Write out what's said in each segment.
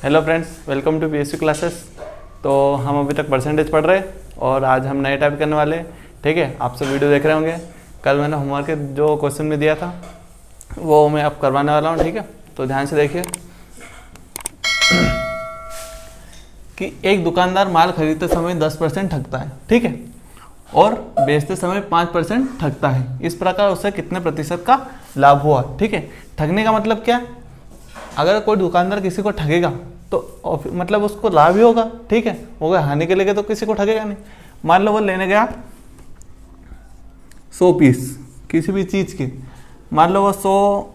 Hello friends, welcome to PSU classes. तो हम अभी तक परसेंटेज पढ़ रहे और आज हम नए टाइप करने वाले हैं। ठीक है, आप सब वीडियो देख रहे होंगे। कल मैंने होमवर्क के जो क्वेश्चन में दिया था वो मैं अब करवाने वाला हूँ। ठीक है, तो ध्यान से देखिए कि एक दुकानदार माल खरीदते समय 10% ठगता है, ठीक है, और बेचते समय 5% ठगता है। इस प्रकार उसे कितने प्रतिशत का लाभ हुआ। ठीक है, ठगने का मतलब क्या है? अगर कोई दुकानदार किसी को ठगेगा तो मतलब उसको लाभ ही होगा। ठीक है, होगा हानि के लिए तो किसी को ठगेगा नहीं। मान लो वो लेने गया 100 पीस किसी भी चीज़ की, मान लो वो 100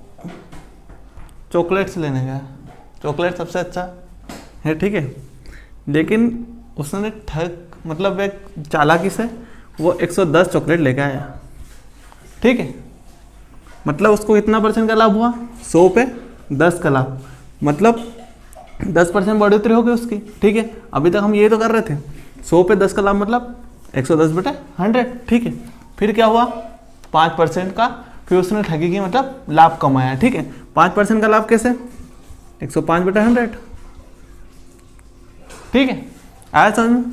चॉकलेट्स लेने गया। चॉकलेट सबसे अच्छा है, ठीक है, लेकिन उसने मतलब एक चालाकी से वो 110 चॉकलेट लेके आया। ठीक है, मतलब उसको कितना परसेंट का लाभ हुआ? 100 पे 10 का लाभ, मतलब 10% बढ़ोतरी हो गई उसकी। ठीक है, अभी तक हम ये तो कर रहे थे 100 पे 10 का लाभ मतलब 110 बटे 100। ठीक है, फिर क्या हुआ? 5% का फिर उसने ठगी की मतलब लाभ कमाया। ठीक है, 5% का लाभ कैसे? 105 बटे 100। ठीक है, आया समझ में?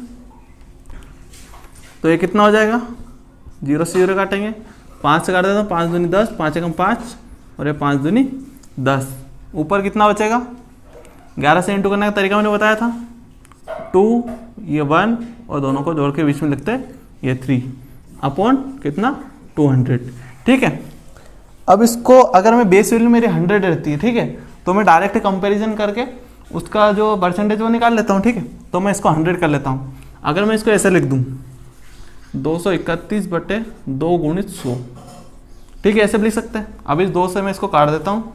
तो ये कितना हो जाएगा? 0 से 0 काटेंगे, 5 से काट देता हूँ, 5 दूनी 10, 5 एकम 5 और ये 5 दूनी 10। ऊपर कितना बचेगा? 11 से इंटू करने का तरीका मैंने बताया था। 2 ये 1 और दोनों को जोड़ के बीच में लिखते हैं ये 3 अपॉन कितना? 200। ठीक है, अब इसको अगर मैं बेस वैल्यू मेरी 100 रहती है, ठीक है, तो मैं डायरेक्ट कंपैरिजन करके उसका जो परसेंटेज वो निकाल लेता हूँ। ठीक है, तो मैं इसको 100 कर लेता हूँ। अगर मैं इसको ऐसे लिख दूँ 231 बटे 2 गुणित 100, ठीक है, ऐसे भी लिख सकते हैं। अब इस 2 से मैं इसको काट देता हूँ।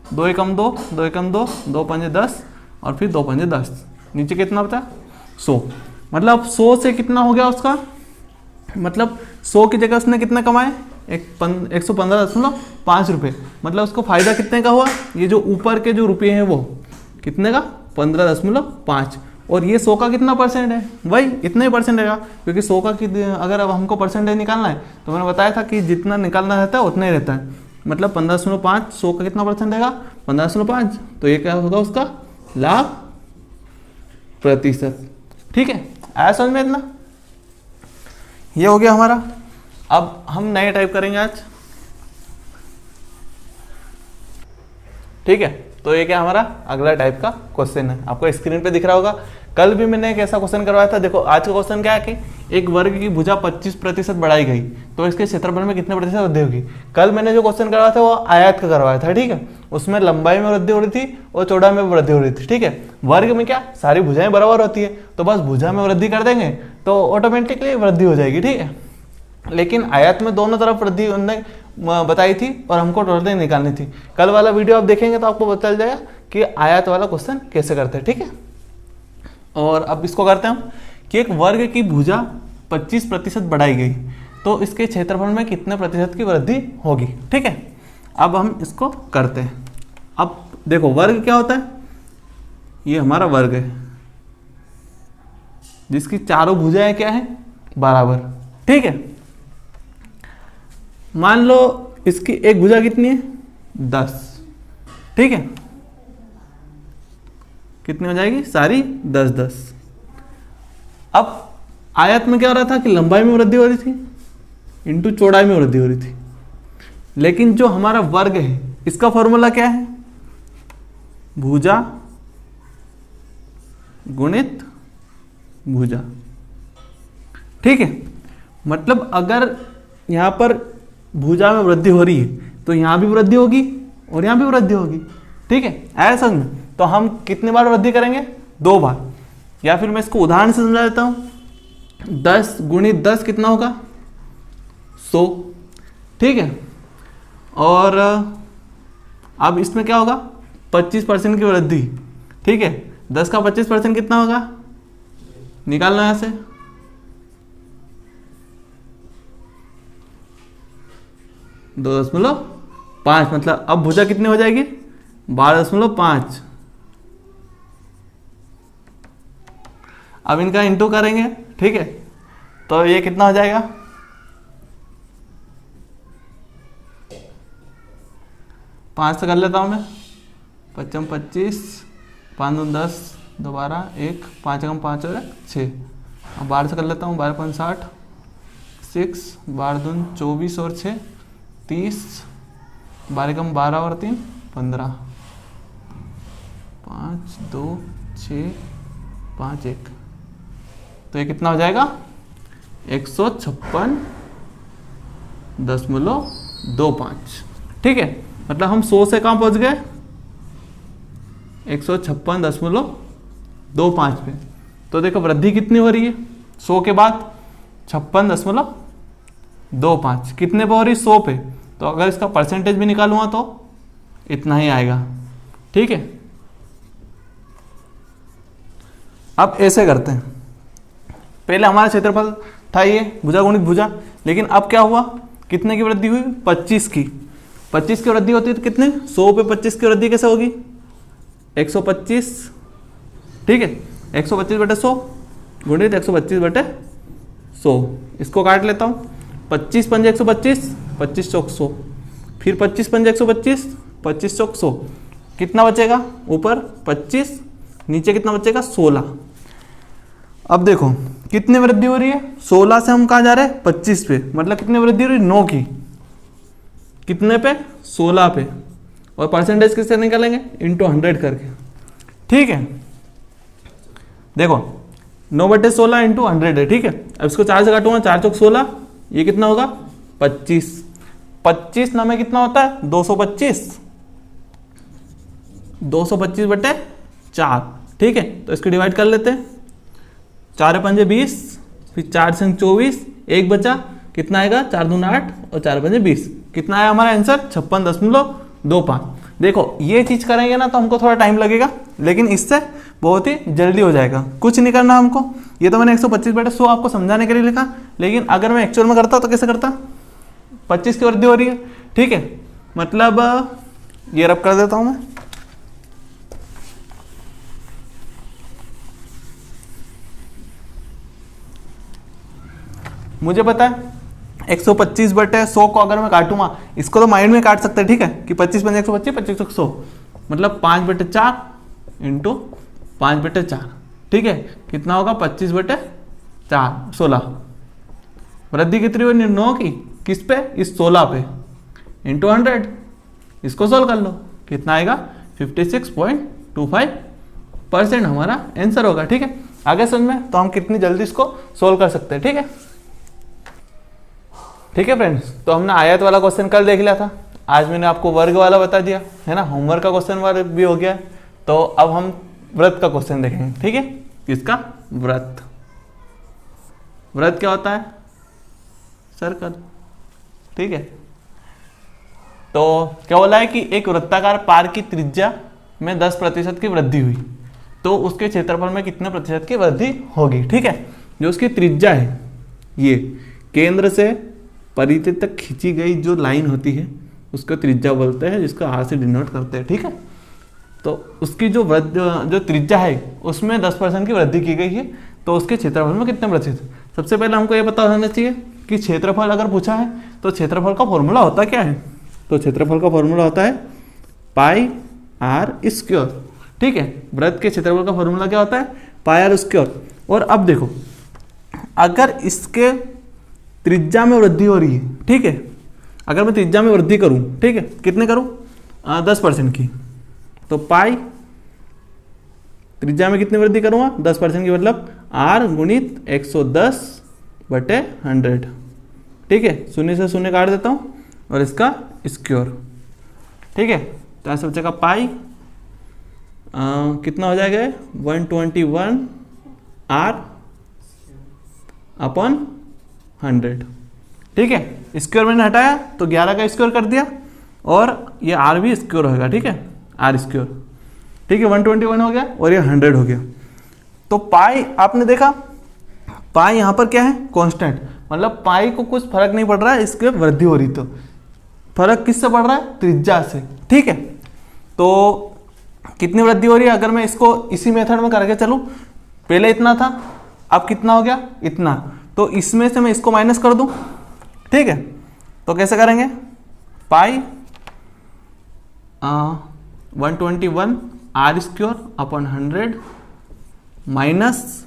2 एकम 2, 2 एकम 2, 2 पंजे 10 और फिर 2 पंजे 10, नीचे कितना बता? 100। मतलब 100 से कितना हो गया उसका? मतलब 100 की जगह उसने कितना कमाए? 115.5 रुपये। मतलब उसको फायदा कितने का हुआ? ये जो ऊपर के जो रुपये हैं वो कितने का? 15.5। और ये 100 का कितना परसेंट है? वही इतना ही परसेंट रहेगा, क्योंकि 100 का अगर अब हमको परसेंटेज निकालना है तो मैंने बताया था कि जितना निकालना रहता है उतना ही रहता है। मतलब 15.5, 100 का कितना परसेंट रहेगा? 15.5। तो ये क्या होगा उसका लाभ प्रतिशत। ठीक है, आया समझ में इतना? ये हो गया हमारा। अब हम नए टाइप करेंगे आज। ठीक है, तो ये क्या हमारा अगला टाइप का क्वेश्चन है, आपको स्क्रीन पे दिख रहा होगा। कल भी मैंने एक ऐसा क्वेश्चन करवाया था। देखो आज का क्वेश्चन क्या है कि एक वर्ग की भुजा 25% बढ़ाई गई तो इसके क्षेत्रफल में कितने प्रतिशत वृद्धि होगी। कल मैंने जो क्वेश्चन करवाया था वो आयत का करवाया था। ठीक है, उसमें लंबाई में वृद्धि हो रही थी और चौड़ाई में वृद्धि हो रही थी। ठीक है, वर्ग में क्या सारी भुजाएं बराबर होती है, तो बस भुजा में वृद्धि कर देंगे तो ऑटोमेटिकली वृद्धि हो जाएगी। ठीक है, लेकिन आयत में दोनों तरफ वृद्धि उन्होंने बताई थी और हमको टोटल निकालनी थी। कल वाला वीडियो आप देखेंगे तो आपको पता चल जाएगा कि आयत वाला क्वेश्चन कैसे करते हैं। ठीक है, और अब इसको करते हैं हम कि एक वर्ग की भुजा 25% बढ़ाई गई तो इसके क्षेत्रफल में कितने प्रतिशत की वृद्धि होगी। ठीक है, अब हम इसको करते हैं। अब देखो वर्ग क्या होता है? ये हमारा वर्ग है जिसकी चारों भुजाएं क्या है? बराबर। ठीक है, मान लो इसकी एक भुजा कितनी है? 10। ठीक है, कितनी हो जाएगी? सारी 10 10। अब आयत में क्या हो रहा था कि लंबाई में वृद्धि हो रही थी इंटू चौड़ाई में वृद्धि हो रही थी, लेकिन जो हमारा वर्ग है इसका फॉर्मूला क्या है? भुजा गुणित भुजा। ठीक है, मतलब अगर यहां पर भुजा में वृद्धि हो रही है तो यहां भी वृद्धि होगी और यहां भी वृद्धि होगी। ठीक है, ऐसा समझ में? तो हम कितनी बार वृद्धि करेंगे? 2 बार। या फिर मैं इसको उदाहरण से समझा देता हूं। 10 गुणित 10 कितना होगा? 100। ठीक है, और अब इसमें क्या होगा? 25% की वृद्धि। ठीक है, 10 का 25% कितना होगा? निकालना यहां से 2.5, मतलब अब भुजा कितनी हो जाएगी? 12.5। अब इनका इंटू करेंगे। ठीक है, तो ये कितना हो जाएगा? 5 से कर लेता हूं मैं, 25 5 दूनी 10, 2 12, 1, 5 कम 5 और 6। अब 12 से कर लेता हूँ, 12 5 60, 6, 12 दूनी 24 और 6 30, 12 कम 12 और 3 15, 5 2 6 5 1। तो ये कितना हो जाएगा 156.25। ठीक है, मतलब हम 100 से कहाँ पहुँच गए 156.25 पे। तो देखो वृद्धि कितनी हो रही है 100 के बाद 56.25 कितने पे हो रही है 100 पे। तो अगर इसका परसेंटेज भी निकालूंगा तो इतना ही आएगा। ठीक है, अब ऐसे करते हैं, पहले हमारा क्षेत्रफल था ये भुजा गुणित भुजा, लेकिन अब क्या हुआ कितने की वृद्धि हुई 25 की। 25 की वृद्धि होती है तो कितने 100 पे 25 की वृद्धि कैसे होगी 125। ठीक है, 125/100 गुणित 125/100। इसको काट लेता हूँ, 25 पंजे 125, 25 चौक 100, फिर 25 पंजे 125, 25 चौक 100। कितना बचेगा ऊपर 25, नीचे कितना बचेगा 16। अब देखो कितनी वृद्धि हो रही है 16 से हम कहाँ जा रहे हैं 25 पे, मतलब कितनी वृद्धि हो रही है 9 की। कितने पे 16 पे, और परसेंटेज किससे निकालेंगे इंटू 100 करके। ठीक है, देखो 9/16 इंटू 100 है। ठीक है, अब इसको 4 से काटूंगा, 4 चौक 16, ये कितना होगा 25। 25 ना में कितना होता है 225, 225/4। ठीक है, तो इसको डिवाइड कर लेते हैं, 4 पंजे 20, फिर 4 से 24, एक बचा, कितना आएगा 4 दूना 8 और 4 पंजे 20। कितना आया हमारा आंसर 56.25। देखो ये चीज करेंगे ना तो हमको थोड़ा टाइम लगेगा, लेकिन इससे बहुत ही जल्दी हो जाएगा, कुछ नहीं करना हमको। ये तो मैंने 125/100 आपको समझाने के लिए लिखा, लेकिन अगर मैं एक्चुअल में करता तो कैसे करता 25 की वृद्धि हो रही है। ठीक है, मतलब ये रब कर देता हूं मैं, मुझे पता है 125/100 को अगर मैं काटूंगा, इसको तो माइंड में काट सकते हैं। ठीक है, कि 25 पंजे 125, 25 चौक 100, मतलब 5/4 इंटू 5/4। ठीक है, कितना होगा 25/4 16। वृद्धि कितनी हुई 9 की, किस पे इस 16 पे, इंटू 100। इसको सोल्व कर लो, कितना आएगा 56.25% हमारा आंसर होगा। ठीक है, आगे समझ में तो हम कितनी जल्दी इसको सोल्व कर सकते हैं। ठीक है, ठीक है फ्रेंड्स, तो हमने आयत वाला क्वेश्चन कल देख लिया था, आज मैंने आपको वर्ग वाला बता दिया है ना, होमवर्क का क्वेश्चन वाला भी हो गया। तो अब हम व्रत का क्वेश्चन देखेंगे। ठीक है, किसका व्रत, व्रत क्या होता है सर्कल। ठीक है, तो क्या बोला है कि एक वृत्ताकार पार की त्रिज्या में 10% की वृद्धि हुई तो उसके क्षेत्रफल में कितने प्रतिशत की वृद्धि होगी। ठीक है, जो उसकी त्रिज्या है, ये केंद्र से परिधि तक खींची गई जो लाइन होती है उसको त्रिज्या बोलते हैं, जिसको आर से डिनोट करते हैं। ठीक है, तो उसकी जो त्रिज्या है उसमें 10% की वृद्धि की गई है, तो उसके क्षेत्रफल में कितने प्रतिशत। सबसे पहले हमको ये पता होना चाहिए कि क्षेत्रफल अगर पूछा है तो क्षेत्रफल का फॉर्मूला होता क्या है। तो क्षेत्रफल का फॉर्मूला होता है पाई आर स्क्वायर। ठीक है, वृत्त के क्षेत्रफल का फॉर्मूला क्या होता है पाई आर स्क्वायर। और अब देखो अगर इसके त्रिज्या में वृद्धि हो रही है, ठीक है, अगर मैं त्रिज्या में वृद्धि करूं, ठीक है, कितने करूं 10% की, तो पाई त्रिज्या में कितनी वृद्धि करूंगा 10% की, मतलब आर गुणित 110/100। ठीक है, 0 से 0 काट देता हूं और इसका स्क्वायर। ठीक है, तो ऐसे बचेगा पाई कितना हो जाएगा 121 आर अपॉन 100। ठीक है, स्क्वायर मैंने हटाया तो 11 का स्क्वायर कर दिया, और ये आर भी स्क्वायर होगा। ठीक है, आर स्क्वायर। ठीक है, 121 हो गया और ये 100 हो गया। तो पाई आपने देखा, पाई यहाँ पर क्या है कांस्टेंट, मतलब पाई को कुछ फर्क नहीं पड़ रहा है, इसके वृद्धि हो रही, तो फर्क किससे पड़ रहा है त्रिज्या से। ठीक है, तो कितनी वृद्धि हो रही है, अगर मैं इसको इसी मेथड में करके चलूं, पहले इतना था अब कितना हो गया इतना, तो इसमें से मैं इसको माइनस कर दूं। ठीक है, तो कैसे करेंगे pi 121 r square upon 100 minus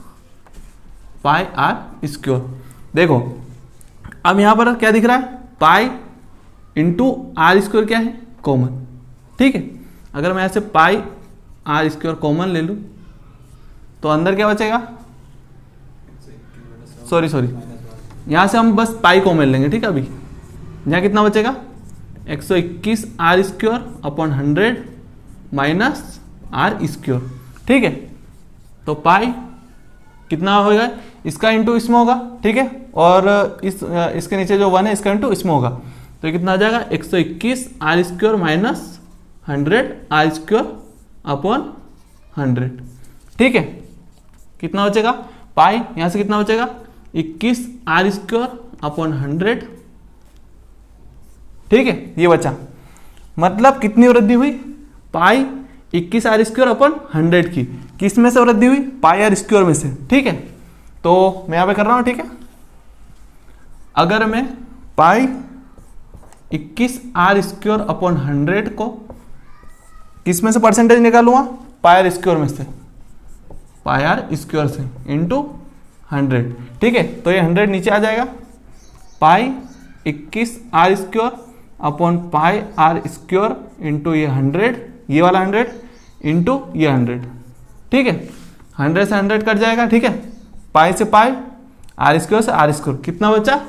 pi r square. देखो अब यहाँ पर क्या दिख रहा है, पाई इंटू आर स्क्योर क्या है, कॉमन। ठीक है, अगर मैं ऐसे पाई आर स्क्योर कॉमन ले लूँ तो अंदर क्या बचेगा, सॉरी यहाँ से हम बस पाई कॉमन लेंगे। ठीक है, अभी यहाँ कितना बचेगा, 121 r square upon 100 minus r square. ठीक है, तो पाई कितना होगा, इसका इंटू इसमें होगा। ठीक है, और इसके नीचे जो 1 है इसका इंटू इसमें होगा, तो ये कितना आ जाएगा, 121 r square minus 100 r square upon 100। ठीक है, कितना बचेगा, पाई यहाँ से कितना बचेगा, 21 आर स्क्योर अपॉन 100। ठीक है, ये बचा, मतलब कितनी वृद्धि हुई, पाई 21 आर स्क्योर अपॉन 100 की। किस में से वृद्धि हुई, पाई आर स्क्योर में से। ठीक है, तो मैं यहां पे कर रहा हूं। ठीक है, अगर मैं पाई 21 आर स्क्योर अपॉन 100 को किस में से परसेंटेज निकालूंगा, पाई आर स्क्योर में से, पाई आर स्क्योर से इंटू 100। ठीक है, तो ये 100 नीचे आ जाएगा, pi 21 r square upon pi r square into ये 100, ये वाला 100 इंटू ये 100। ठीक है, 100 से 100 कट जाएगा। ठीक है, पाई से पाई, आर स्क्योर से आर स्क्योर, कितना बचा,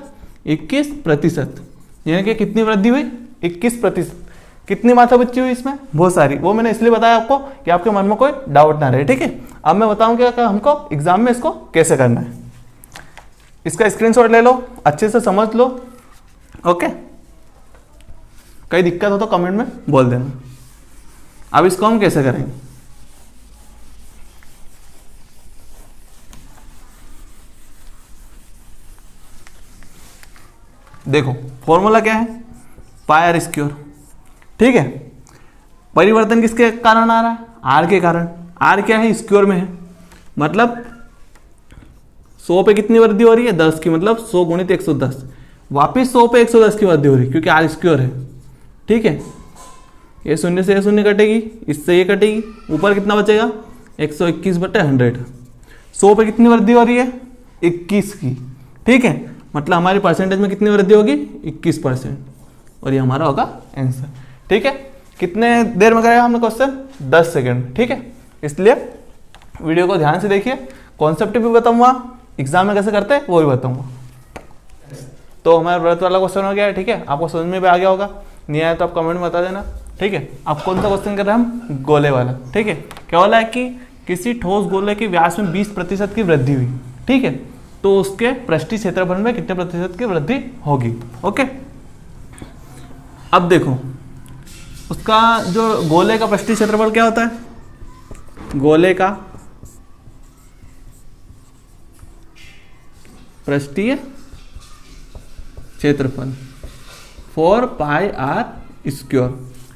21%। यानी कि कितनी वृद्धि हुई, 21%। कितनी मात्रा बची हुई इसमें, बहुत सारी। वो मैंने इसलिए बताया आपको कि आपके मन में कोई डाउट ना रहे। ठीक है, अब मैं बताऊंगा कि हमको एग्जाम में इसको कैसे करना है। इसका स्क्रीनशॉट ले लो, अच्छे से समझ लो। ओके, कोई दिक्कत हो तो कमेंट में बोल देना। अब इसको हम कैसे करेंगे, देखो फॉर्मूला क्या है, पाई आर स्क्योर। ठीक है, परिवर्तन किसके कारण आ रहा है, आर के कारण। आर क्या है, स्क्योर में है, मतलब 100 पे कितनी वृद्धि हो रही है, 10 की, मतलब 100 गुणित 110, वापिस 100 पे 110 की वृद्धि हो रही है क्योंकि आर स्क्योर है। ठीक है, ये शून्य से ये शून्य कटेगी, इससे ये कटेगी, ऊपर कितना बचेगा, 121/100। 100 पे कितनी वृद्धि हो रही है, 21 की। ठीक है, मतलब हमारी परसेंटेज में कितनी वृद्धि होगी, 21%, और ये हमारा होगा आंसर। ठीक है, कितने देर में करेगा हमने क्वेश्चन, 10 सेकंड। ठीक है, इसलिए वीडियो को ध्यान से देखिए, कॉन्सेप्ट भी बताऊंगा, एग्जाम में कैसे करते हैं वो भी बताऊंगा। तो हमारा व्रत वाला क्वेश्चन हो गया है। ठीक है, आपको समझ में भी आ गया होगा, नहीं आया तो आप कमेंट में बता देना। ठीक है, आप कौन सा क्वेश्चन कर रहे हैं, हम गोले वाला। ठीक है, क्या बोला है कि किसी ठोस गोले के व्यास में 20% की वृद्धि हुई। ठीक है, तो उसके पृष्ठीय क्षेत्रफल में कितने प्रतिशत की वृद्धि होगी। ओके, अब देखो उसका जो गोले का पृष्ठीय क्षेत्रफल क्या होता है, गोले का पृष्ठीय क्षेत्रफल 4 पाई आर स्क्वायर।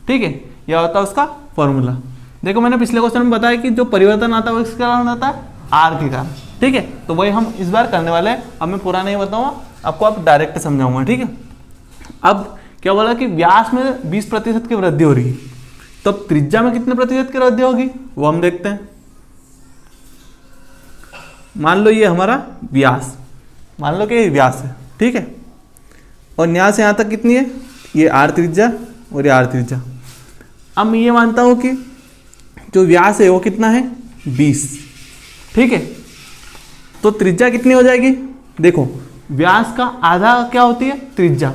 ठीक है, यह होता है उसका फॉर्मूला। देखो मैंने पिछले क्वेश्चन में बताया कि जो परिवर्तन आता है वो किसके कारण आता है, आर के कारण। ठीक है, तो वही हम इस बार करने वाले हैं। अब मैं पूरा नहीं बताऊंगा आपको, आप डायरेक्ट समझाऊंगा। ठीक है, अब क्या बोला कि व्यास में 20% की वृद्धि हो रही है, तो अब त्रिज्या में कितने प्रतिशत की वृद्धि होगी वो हम देखते हैं। मान लो ये हमारा व्यास, मान लो कि ये व्यास है। ठीक है, और यहाँ से यहाँ तक कितनी है, ये आर त्रिज्या और ये आर त्रिज्या। अब मैं ये मानता हूँ कि जो व्यास है वो कितना है, 20। ठीक है, तो त्रिज्या कितनी हो जाएगी, देखो व्यास का आधा क्या होती है, त्रिज्या।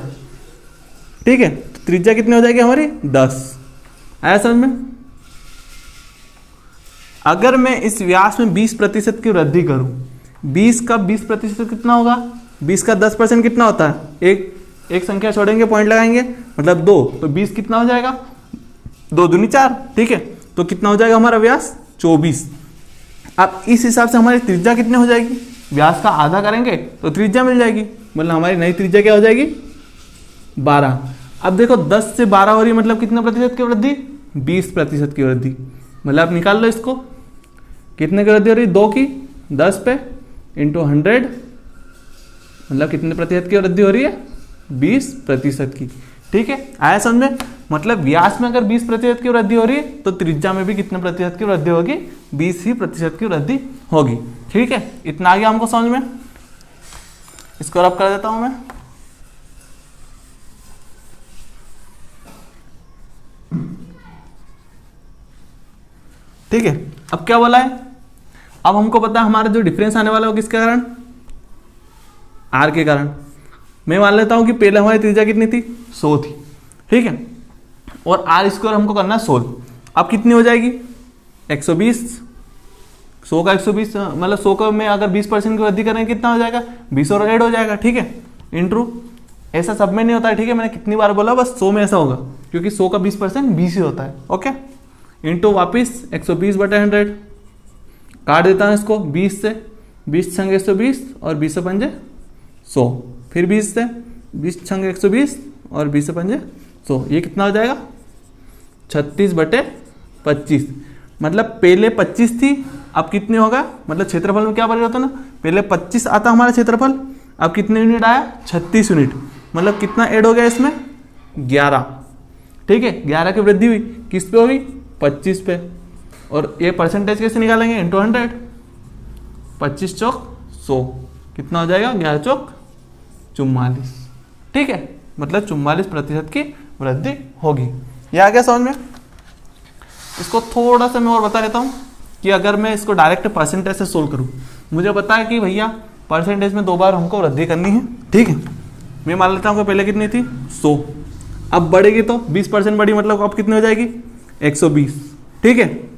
ठीक है, तो त्रिज्या कितनी हो जाएगी हमारी, 10। आया समझ में। अगर मैं इस व्यास में 20% की वृद्धि करूं, 20 का 20% कितना होगा, 20 का 10% कितना होता है, एक संख्या छोड़ेंगे, पॉइंट लगाएंगे, मतलब 2, तो 20 कितना हो जाएगा, 2 दूनी 4। ठीक है, तो कितना हो जाएगा हमारा व्यास, 24। अब इस हिसाब से हमारी त्रिज्या कितनी हो जाएगी, व्यास का आधा करेंगे तो त्रिज्या मिल जाएगी, मतलब हमारी नई त्रिज्या क्या हो जाएगी, 12। अब देखो 10 से 12 हो रही है, मतलब कितने प्रतिशत की वृद्धि, 20% की वृद्धि। मतलब आप निकाल लो इसको, कितने की वृद्धि हो रही है, 2 की 10 पे इंटू 100, मतलब कितने प्रतिशत की वृद्धि हो रही है, 20% की। ठीक है, आया समझ में। मतलब व्यास में अगर 20% की वृद्धि हो रही है तो त्रिज्या में भी कितने प्रतिशत की वृद्धि होगी, 20 ही प्रतिशत की वृद्धि होगी। ठीक है, इतना आ गया हमको समझ में। इसको रब कर देता हूं मैं। ठीक है, अब क्या बोला है, अब हमको पता है हमारा जो डिफरेंस आने वाला है वो किसके कारण, आर के कारण। मैं मान लेता हूं कि पहले हमारी त्रिज्या कितनी थी, 100 थी। ठीक है, और आर स्क्वायर हमको करना है 16। अब कितनी हो जाएगी, 120। 100 का 120 मतलब 100 का में अगर 20% की वृद्धि करेंगे कितना हो जाएगा, 20 और ऐड हो जाएगा। ठीक है, इंट्रू ऐसा सब में नहीं होता है। ठीक है, मैंने कितनी बार बोला, बस 100 में ऐसा होगा क्योंकि 100 का 20% 20 ही होता है। ओके, इंटू वापिस 120/100 काट देता हूँ इसको 20 से, 20 छंग 120 और 20 से पंजे 100, फिर 20 से 20 छंग 120 और 20 से पंजे 100, ये कितना हो जाएगा 36/25। मतलब पहले 25 थी, अब कितने होगा, मतलब क्षेत्रफल में क्या परिवर्तन है, पहले 25 आता हमारा क्षेत्रफल, अब कितने यूनिट आया, 36 यूनिट। मतलब कितना ऐड हो गया इसमें, 11। ठीक है, 11 की वृद्धि हुई, किस पे हुई, 25 पे। और ये परसेंटेज कैसे निकालेंगे, इंटू 100, 25 चौक 100, कितना हो जाएगा, 11 चौक 44। ठीक है, मतलब 44% की वृद्धि होगी। ये आ गया समझ में। इसको थोड़ा सा मैं और बता देता हूँ कि अगर मैं इसको डायरेक्ट परसेंटेज से सोल्व करूँ, मुझे पता है कि भैया परसेंटेज में 2 बार हमको वृद्धि करनी है। ठीक है, मैं मान लेता हूँ कि पहले कितनी थी, 100, अब बढ़ेगी तो 20% बढ़ी, मतलब अब कितनी हो जाएगी, 120। ठीक है,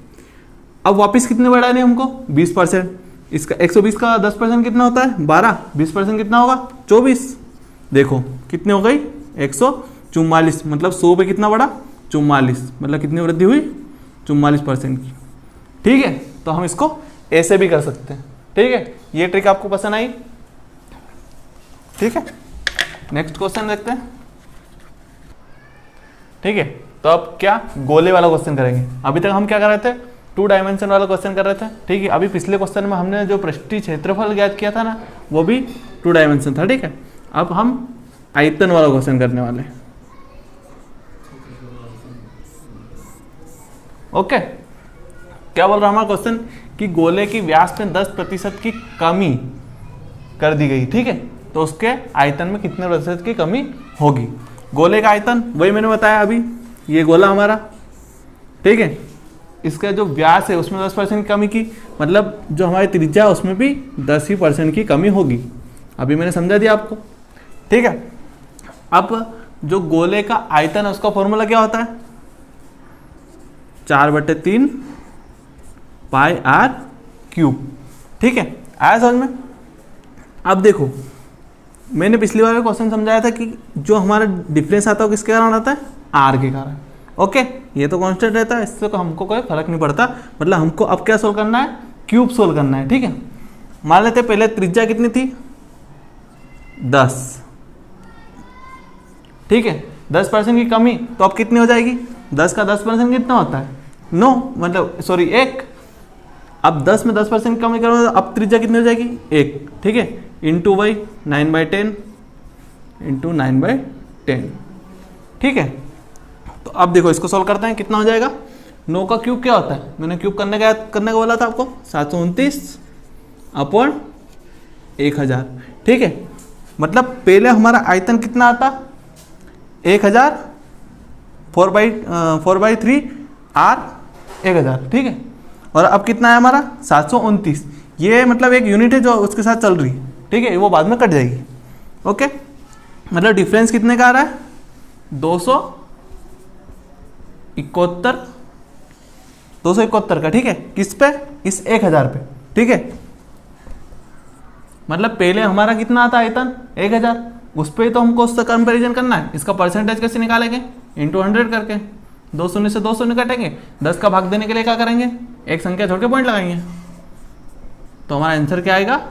अब वापस कितने बढ़ाने हैं हमको, 20%। इसका 120 का 10% कितना होता है, 12, 20% कितना होगा, 24। देखो कितनी हो गई, 144। मतलब 100 पे कितना बढ़ा, 44, मतलब कितनी वृद्धि हुई, 44% की। ठीक है, तो हम इसको ऐसे भी कर सकते हैं। ठीक है, ये ट्रिक आपको पसंद आई। ठीक है, नेक्स्ट क्वेश्चन देखते हैं। ठीक है, तो अब क्या गोले वाला क्वेश्चन करेंगे। अभी तक हम क्या कर रहे थे, 2 डायमेंशन वाला क्वेश्चन कर रहे थे। ठीक है, अभी पिछले क्वेश्चन में हमने जो पृष्ठीय क्षेत्रफल ज्ञात किया था ना, वो भी 2 डायमेंशन था। ठीक है, अब हम आयतन वाला क्वेश्चन करने वाले हैं। ओके, क्या बोल रहा हमारा क्वेश्चन कि गोले की व्यास में 10% की कमी कर दी गई। ठीक है, तो उसके आयतन में कितने प्रतिशत की कमी होगी। गोले का आयतन वही मैंने बताया अभी, ये गोला हमारा। ठीक है, इसका जो व्यास है उसमें 10% की कमी की, मतलब जो हमारी त्रिज्या है उसमें भी 10% की कमी होगी। अभी मैंने समझा दिया आपको। ठीक है, अब जो गोले का आयतन है उसका फॉर्मूला क्या होता है, 4/3 पाई आर क्यूब। ठीक है, आया समझ में। अब देखो, मैंने पिछली बार क्वेश्चन समझाया था कि जो हमारा डिफरेंस आता है वो किसके कारण आता है, आर के कारण। ओके, ये तो कांस्टेंट रहता है, इससे तो हमको कोई फर्क नहीं पड़ता। मतलब हमको अब क्या सोल्व करना है, क्यूब सोल्व करना है। ठीक है, मान लेते पहले त्रिज्या कितनी थी, 10। ठीक है, 10% की कमी, तो अब कितनी हो जाएगी, 10 का 10% कितना होता है, 9, मतलब सॉरी 1। अब 10 में 10% कमी करो, अब त्रिज्या कितनी हो जाएगी, 1। ठीक है, इंटू बाई 9/10 इंटू 9/10। ठीक है, तो अब देखो इसको सॉल्व करते हैं, कितना हो जाएगा, 9 का क्यूब क्या होता है, मैंने क्यूब करने का बोला था आपको, 729/1000। ठीक है, मतलब पहले हमारा आयतन कितना आता, 1000, 4/3 आर 1000। ठीक है, और अब कितना है हमारा 729। ये मतलब एक यूनिट है जो उसके साथ चल रही है। ठीक है, वो बाद में कट जाएगी। ओके, मतलब डिफरेंस कितने का आ रहा है, 271 का। ठीक है, किस पे, इस 1000 पे। ठीक है, मतलब पहले हमारा कितना आता आयतन 1000, उस पर तो हमको उससे कंपेरिजन करना है। इसका परसेंटेज कैसे निकालेंगे, इंटू 100 करके, 2 शून्य से 2 शून्य कटेंगे, 10 का भाग देने के लिए क्या करेंगे, एक संख्या छोड़ के पॉइंट लगाएंगे, तो हमारा आंसर क्या आएगा,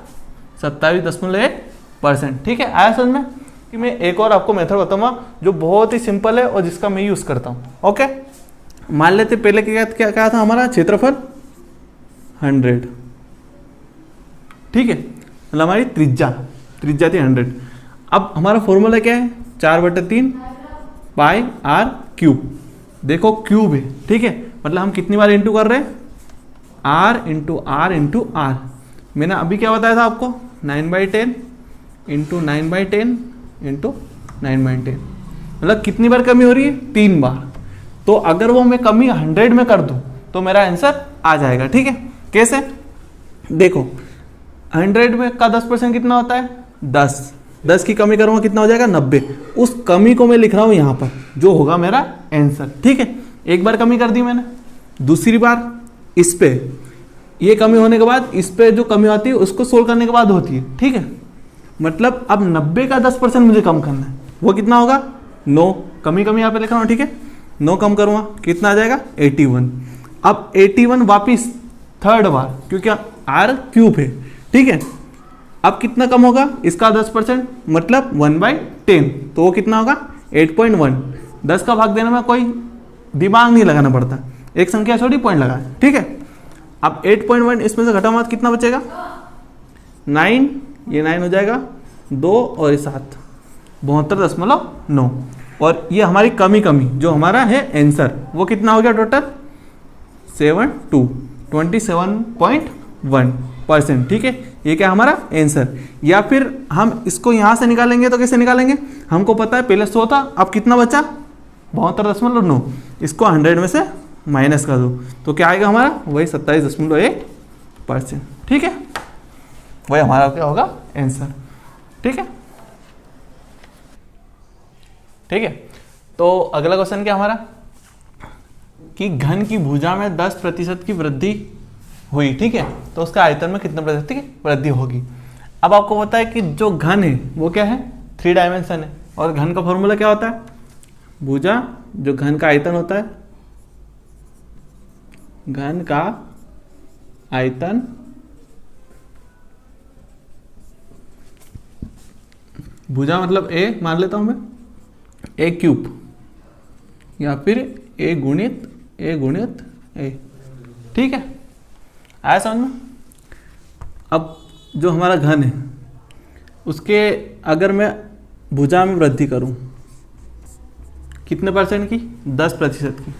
27.1%। ठीक है, आया समझ में। कि मैं एक और आपको मेथड बताऊंगा जो बहुत ही सिंपल है और जिसका मैं यूज करता हूँ। ओके, मान लेते पहले क्या था हमारा क्षेत्रफल 100। ठीक है, मतलब हमारी त्रिज्या थी 100। अब हमारा फॉर्मूला क्या है, 4/3 पाई आर क्यूब। देखो क्यूब है, ठीक है, मतलब हम कितनी बार इंटू कर रहे हैं, r into r into r. मैंने अभी क्या बताया था आपको, 9/10 इंटू 9/10 इंटू 9/10, मतलब कितनी बार कमी हो रही है, 3 बार। तो अगर वो मैं कमी 100 में कर दूं तो मेरा आंसर आ जाएगा, ठीक है। कैसे, देखो 100 में का 10% कितना होता है, 10 की कमी करूंगा कितना हो जाएगा, 90। उस कमी को मैं लिख रहा हूं यहां पर, जो होगा मेरा आंसर, ठीक है। एक बार कमी कर दी मैंने, दूसरी बार इस पे, ये कमी होने के बाद इस पे जो कमी आती है उसको सोल्व करने के बाद होती है, ठीक है। मतलब अब 90 का 10% मुझे कम करना है, वो कितना होगा, 9। कमी यहाँ पे लिख रहा हूँ, ठीक है। 9 कम करूंगा कितना आ जाएगा, 81। अब 81 वापिस थर्ड बार, क्योंकि आर क्यूब है, ठीक है। अब कितना कम होगा, इसका 10%, मतलब 1/10, तो वो कितना होगा, 8.1। 10 का भाग देने में कोई दिमाग नहीं लगाना पड़ता, एक संख्या छोटी पॉइंट लगा, ठीक है। अब 8.1 इसमें से घटा मत, कितना बचेगा, 9, ये 9 हो जाएगा, 2 और 7, 72.9। और ये हमारी कमी जो हमारा है आंसर, वो कितना हो गया टोटल, 27.1%, ठीक है। ये क्या हमारा आंसर। या फिर हम इसको यहां से निकालेंगे तो कैसे निकालेंगे, हमको पता है पहले 100 था, अब कितना बचा, 72.9। इसको 100 में से माइनस कर दो तो क्या आएगा हमारा, वही 27.1%, ठीक है। वही हमारा क्या होगा आंसर, ठीक है। ठीक है, तो अगला क्वेश्चन क्या हमारा, कि घन की भुजा में 10% की वृद्धि हुई, ठीक है, तो उसका आयतन में कितने प्रतिशत की वृद्धि होगी। अब आपको पता है कि जो घन है वो क्या है, 3 डायमेंशन है, और घन का फॉर्मूला क्या होता है, भुजा जो घन का आयतन होता है, घन का आयतन भुजा मतलब ए मान लेता हूं मैं, ए क्यूब या फिर ए गुणित ए, ठीक है, आया समझ में। अब जो हमारा घन है उसके अगर मैं भुजा में वृद्धि करूं कितने परसेंट की, 10% की,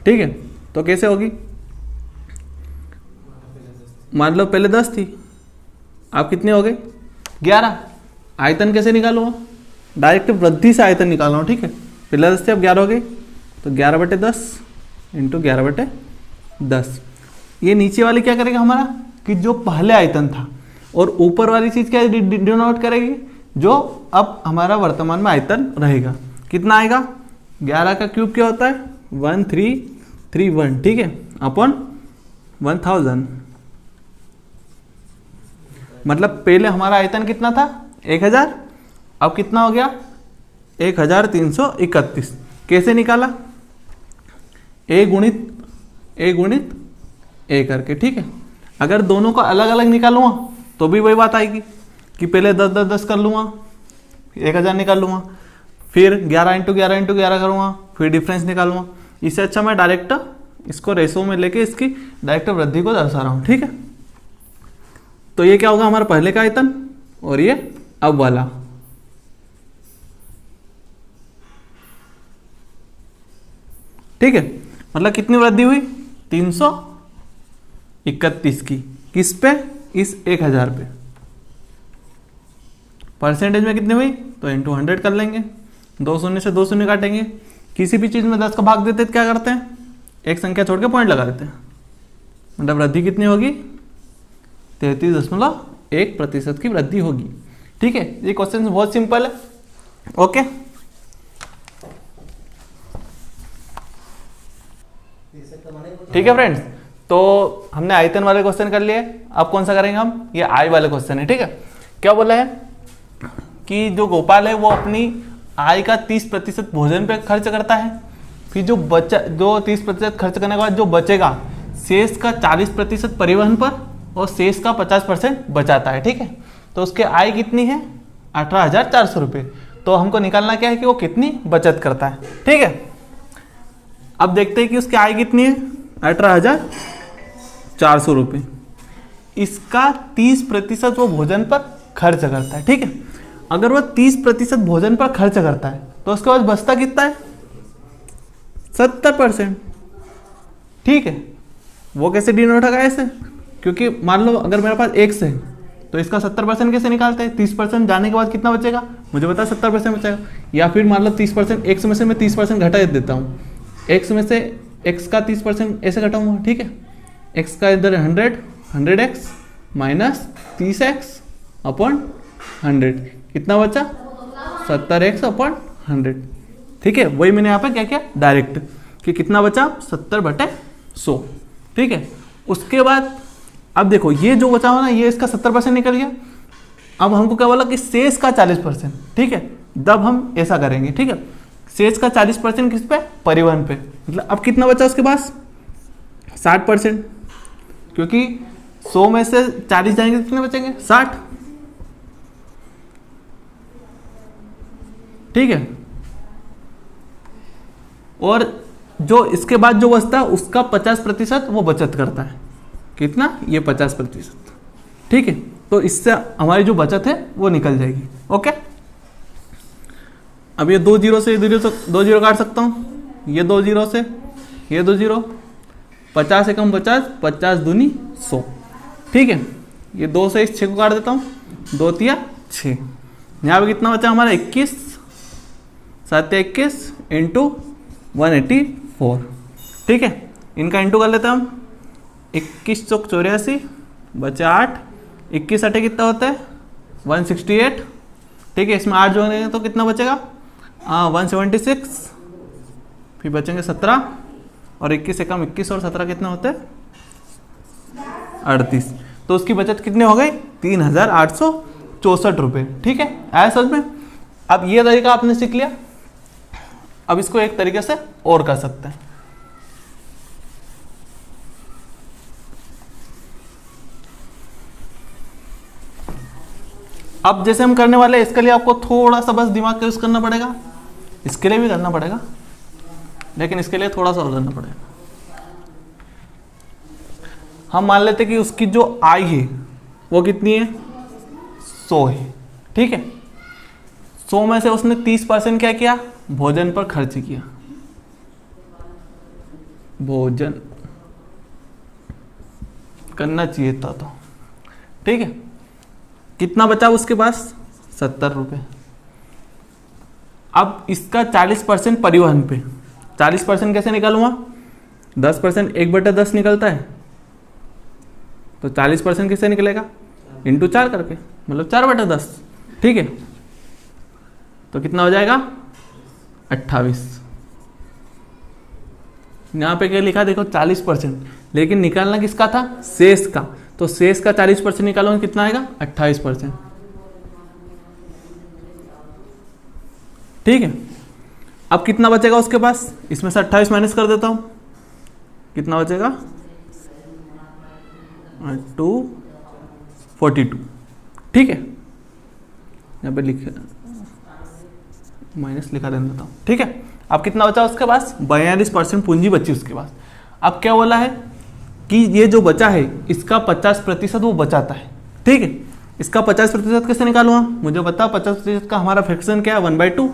ठीक है। तो कैसे होगी, मान लो पहले 10 थी, अब कितने हो गए, 11। आयतन कैसे निकालूंगा, डायरेक्ट वृद्धि से आयतन निकाल रहा हूँ, ठीक है। पहले 10 थे, अब 11 हो गए, तो 11/10 इंटू 11/10। ये नीचे वाली क्या करेगा हमारा, कि जो पहले आयतन था, और ऊपर वाली चीज क्या डिनोट करेगी, जो अब हमारा वर्तमान में आयतन रहेगा। कितना आएगा, 11 का क्यूब क्या होता है, 1331, ठीक है, अपॉन 1000। मतलब पहले हमारा आयतन कितना था, 1000, अब कितना हो गया, 1331। कैसे निकाला, ए गुणित ए करके, ठीक है। अगर दोनों को अलग अलग निकालूंगा तो भी वही बात आएगी कि पहले 10 कर लूँगा, 1000 निकाल लूँगा, फिर 11 इंटू 11 करूँगा, फिर डिफरेंस निकालूंगा। इससे अच्छा मैं डायरेक्ट इसको रेशो में लेके इसकी डायरेक्ट वृद्धि को दर्शा रहा हूँ, ठीक है। तो ये क्या होगा, हमारा पहले का आयतन और ये अब वाला, ठीक है। मतलब कितनी वृद्धि हुई, 331 की, किस पे, इस 1000 पे। परसेंटेज में कितनी हुई, तो इंटू 100 कर लेंगे, 2 शून्य से 2 शून्य काटेंगे। किसी भी चीज में 10 का भाग देते तो क्या करते हैं, एक संख्या छोड़ के पॉइंट लगा देते हैं। मतलब वृद्धि कितनी होगी, 33.1% की वृद्धि होगी, ठीक है। ये क्वेश्चन बहुत सिंपल है, ओके। ठीक है फ्रेंड्स, तो हमने आयतन वाले क्वेश्चन कर लिए। अब कौन सा करेंगे हम, ये आय वाले क्वेश्चन है, ठीक है। क्या बोला है कि जो गोपाल है वो अपनी आय का 30% भोजन पे खर्च करता है, फिर जो 30% खर्च करने के बाद जो बचेगा शेष का 40% परिवहन पर और शेष का 50% बचाता है, ठीक है। तो उसके आय कितनी है, 18,400 रुपये। तो हमको निकालना क्या है कि वो कितनी बचत करता है, ठीक है। अब देखते हैं कि उसकी आय कितनी है, 18,400 रुपये। इसका 30% वो भोजन पर खर्च करता है, ठीक है। अगर वो 30% भोजन पर खर्च करता है तो उसके बाद बचता कितना है, 70%। ठीक है, वो कैसे डिनोट होगा ऐसे, क्योंकि मान लो अगर मेरे पास x है तो इसका 70% कैसे निकालते हैं, 30% जाने के बाद कितना बचेगा, मुझे पता है 70% बचेगा। या फिर मान लो 30%, x में से मैं 30% घटा देता हूँ, x में से x का 30% ऐसे घटाऊंगा। ठीक है, x का इधर 100x माइनस 30x अपॉन 100, कितना बचा 70x अपॉन 100। ठीक है, वही मैंने यहाँ पे क्या किया डायरेक्ट कि कितना बचा 70/100। ठीक है, उसके बाद अब देखो ये जो बचा हुआ ना, ये इसका 70% निकल गया। अब हमको क्या बोला कि शेष का 40%। ठीक है, तब हम ऐसा करेंगे। ठीक है, शेष का 40% किस पे, परिवहन पे। मतलब अब कितना बचा उसके पास 60%, क्योंकि 100 में से 40 जाएंगे कितने बचेंगे 60। ठीक है, और जो इसके बाद जो बचता है उसका 50% वो बचत करता है। कितना, ये 50%। ठीक है, तो इससे हमारी जो बचत है वो निकल जाएगी। ओके, अब ये 2 जीरो से 2 जीरो काट सकता हूँ, ये 2 जीरो से ये 2 जीरो, 50 एकम 50, 50 दूनी 100। ठीक है, ये 2 से इस 6 को काट देता हूँ, 2 तिया 6। यहाँ पे कितना बचा हमारा 21, 7 21 इंटू 184। ठीक है, इनका इंटू कर लेते हैं हम, 21 चौक 84 बचा 8, 21 8 कितना होता है 168। ठीक है, इसमें 8 जोड़ेंगे तो कितना बचेगा 176, फिर बचेंगे 17, और 21 से कम 21 और 17 कितना होता है 38। तो उसकी बचत कितनी हो गई 3864 रुपये। ठीक है, आया समझ में। अब ये तरीका आपने सीख लिया, अब इसको एक तरीके से और कर सकते हैं। अब जैसे हम करने वाले हैं, इसके लिए आपको थोड़ा सा बस दिमाग का यूज करना पड़ेगा, इसके लिए भी करना पड़ेगा, लेकिन इसके लिए थोड़ा सा और करना पड़ेगा। हम मान लेते कि उसकी जो आय है वो कितनी है 100 है। ठीक है, 100 में से उसने 30% क्या किया, भोजन पर खर्च किया। भोजन करना चाहिए था तो। ठीक है, कितना बचा उसके पास 70 रुपये। अब इसका 40% परिवहन पे, 40% कैसे निकालूंगा, 10% 1/10 निकलता है, तो 40% किससे निकलेगा इंटू 4 करके, मतलब 4/10। ठीक है, तो कितना हो जाएगा 28। यहाँ पे क्या लिखा देखो 40%, लेकिन निकालना किसका था शेष का, तो शेष का 40% निकालोगे कितना आएगा 28%। ठीक है, अब कितना बचेगा उसके पास, इसमें से 28 माइनस कर देता हूं, कितना बचेगा 242। ठीक है, यहाँ पे लिख माइनस लिखा देता हूं। ठीक है, अब कितना बचा उसके पास 42% पूंजी बची उसके पास। अब क्या बोला है कि ये जो बचा है इसका 50% वो बचाता है। ठीक है, इसका 50% कैसे निकालूंगा, मुझे पता 50% का हमारा फ्रैक्शन क्या है 1/2।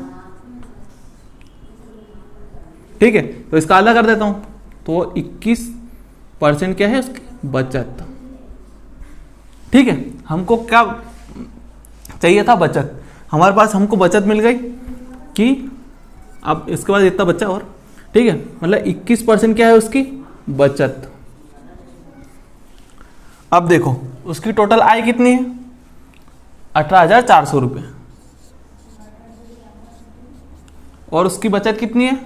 ठीक है, तो इसका आधा कर देता हूं, तो 21% क्या है उसकी बचत। ठीक है, हमको क्या चाहिए था बचत, हमारे पास हमको बचत मिल गई कि अब इसके बाद इतना बचा और। ठीक है, मतलब 21% क्या है उसकी बचत। अब देखो उसकी टोटल आय कितनी है 18,400 रुपये, और उसकी बचत कितनी है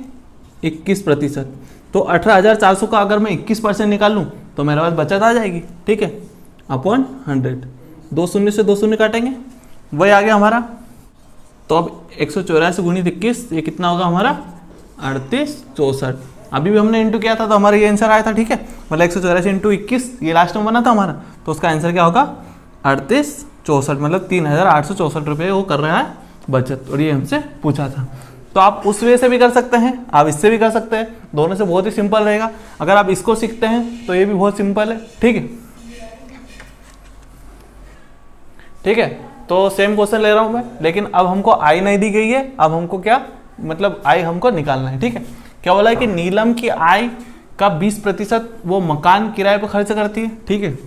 21%। तो 18,400 का अगर मैं 21% निकाल लूँ तो मेरे पास बचत आ जाएगी। ठीक है, अपॉन 100, 2 शून्य से 2 शून्य काटेंगे, वही आ गया हमारा। तो अब 184 गुणित 21 ये कितना होगा हमारा 3864। अभी भी हमने इंटू किया था तो हमारा ये आंसर आया था। ठीक है, मतलब 184 इंटू 21 ये लास्ट में बना था हमारा, तो उसका आंसर क्या होगा 3864, मतलब 3,864 रुपये वो कर रहा है बचत, और ये हमसे पूछा था। तो आप उस वे से भी कर सकते हैं, आप इससे भी कर सकते हैं, दोनों से बहुत ही सिंपल रहेगा। अगर आप इसको सीखते हैं तो ये भी बहुत सिंपल है। ठीक है, ठीक है, तो सेम क्वेश्चन ले रहा हूं मैं, लेकिन अब हमको आई नहीं दी गई है, अब हमको क्या मतलब आई हमको निकालना है। ठीक है, क्या बोला है कि नीलम की आय का 20% वो मकान किराए पर खर्च करती है, ठीक है,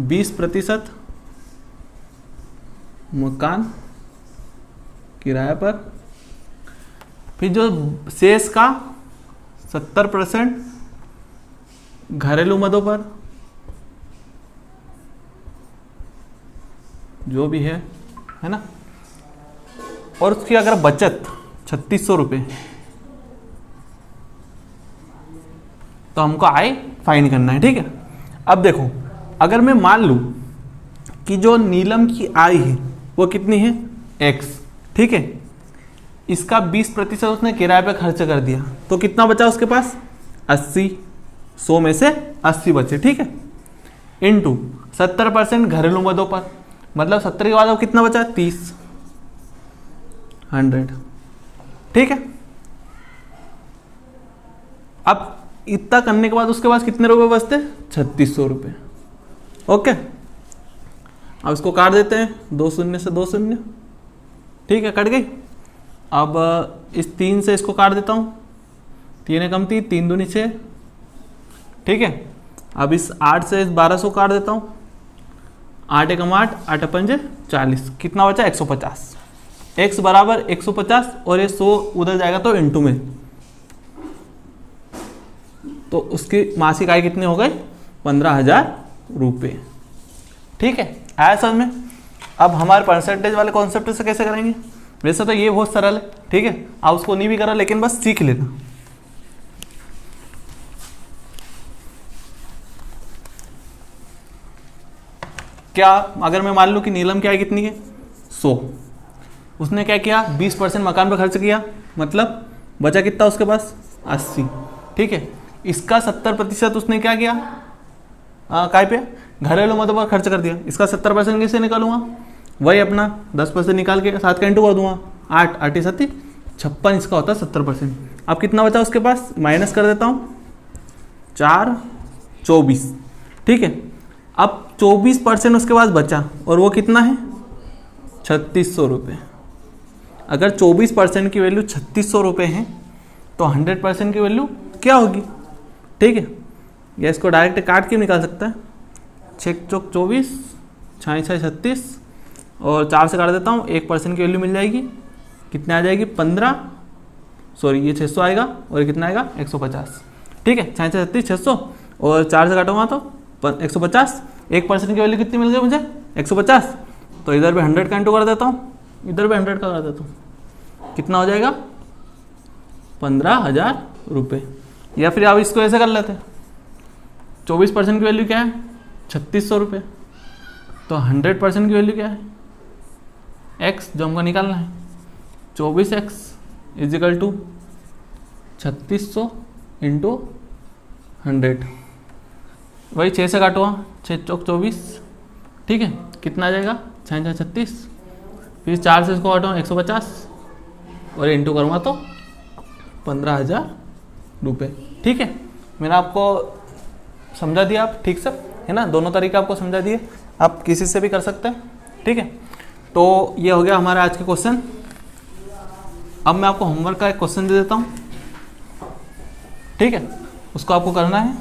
20% मकान किराए पर, फिर जो शेष का 70% घरेलू मदों पर, जो भी है ना, और उसकी अगर बचत 3600 रुपये, तो हमको आय फाइंड करना है, ठीक है। अब देखो, अगर मैं मान लूं कि जो नीलम की आय है वो कितनी है, x, ठीक है, इसका 20% उसने किराए पे खर्च कर दिया, तो कितना बचा उसके पास, 80, 100 में से 80 बचे, ठीक है, इनटू 70% घरेलू मदों पर, मतलब 70 के बाद अब कितना बचा, 30, 100, ठीक है। अब इतना करने के बाद उसके पास कितने रुपए बचते, 3600 रुपये, ओके। अब इसको काट देते हैं, 2 शून्य से 2 शून्य, ठीक है, कट गई। अब इस 3 से इसको काट देता हूँ, 3 एकम 3, 3 दूनी 6, ठीक है। अब इस 8 से इस 1200 काट देता हूँ, 8 एकम 8, 8 पंजे 40, कितना बचा, 150, x बराबर 150, और ये 100 उधर जाएगा तो इनटू में, तो उसकी मासिक आय कितनी हो गई, 15,000 रुपये, ठीक है, आया समझ में। अब हमारे परसेंटेज वाले कॉन्सेप्ट से कैसे करेंगे, वैसे तो ये बहुत सरल है, ठीक है, आप उसको नहीं भी करो, लेकिन बस सीख लेना। क्या अगर मैं मान लूं कि नीलम की आय कितनी है, 100, उसने क्या किया, 20% मकान पर खर्च किया, मतलब बचा कितना उसके पास, 80, ठीक है। इसका 70% उसने क्या किया, काय पे, घरेलू मदों पर खर्च कर दिया, इसका 70% कैसे निकालूंगा, वही अपना 10% निकाल के 7 का इंटू कर दूंगा, 8, 8 7 56, इसका होता है 70%। अब कितना बचा उसके पास, माइनस कर देता हूँ, 4, 24, ठीक है। अब 24% उसके पास बचा, और वो कितना है, 3600 रुपये। अगर 24% की वैल्यू 3600 रुपये है, तो 100% की वैल्यू क्या होगी, ठीक है। या इसको डायरेक्ट काट के निकाल सकता है, 6 चौक 24, 6 6 36, और 4 से काट देता हूँ, 1% की वैल्यू मिल जाएगी, कितने आ जाएगी, 15, सॉरी ये 600 आएगा, और कितना आएगा, 150, ठीक है, 6 6 36 600, और 4 से काटूंगा तो 150, 1% की वैल्यू कितनी मिल गई मुझे, 150, तो इधर भी 100 का इंटू कर देता हूँ, इधर भी 100 का कर देता हूँ, कितना हो जाएगा, 15,000 रुपये। या फिर आप इसको ऐसे कर लेते हैं, 24% की वैल्यू क्या है, 3600 रुपये, तो 100% की वैल्यू क्या है, x जो हमको निकालना है, 24x इजिकल टू 3600 इंटू 100, वही 6 से काटो, 6 चौक 24, ठीक है, कितना आ जाएगा, 6 6 36, फिर 4 से इसको काटो 150, और इंटू करूँगा तो 15,000 रुपये, ठीक है। मैंने आपको समझा दिया, आप ठीक से, है ना, दोनों तरीके आपको समझा दिए, आप किसी से भी कर सकते हैं, ठीक है। तो ये हो गया हमारा आज के क्वेश्चन। अब मैं आपको होमवर्क का एक क्वेश्चन दे देता हूँ, ठीक है, उसको आपको करना है,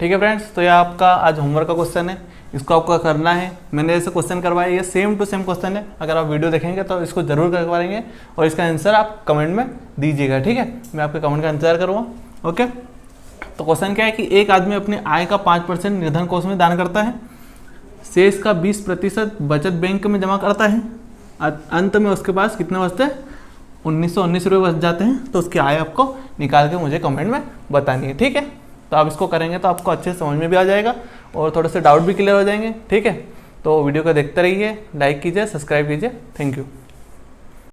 ठीक है फ्रेंड्स। तो ये आपका आज होमवर्क का क्वेश्चन है, इसको आपको करना है। मैंने जैसे क्वेश्चन करवाया, ये सेम टू सेम क्वेश्चन है, अगर आप वीडियो देखेंगे तो इसको जरूर करवाएंगे, और इसका आंसर आप कमेंट में दीजिएगा, ठीक है, मैं आपके कमेंट का इंतजार करूँगा, ओके। तो क्वेश्चन क्या है कि एक आदमी अपने आय का 5% निर्धन कोष में दान करता है, शेष का 20% बचत बैंक में जमा करता है, अंत में उसके पास कितने बचते हैं, 1919 रुपये बच जाते हैं, तो उसकी आय आपको निकाल के मुझे कमेंट में बतानी है, ठीक है। तो आप इसको करेंगे तो आपको अच्छे से समझ में भी आ जाएगा, और थोड़े से डाउट भी क्लियर हो जाएंगे, ठीक है। तो वीडियो को देखते रहिए, लाइक कीजिए, सब्सक्राइब कीजिए, थैंक यू।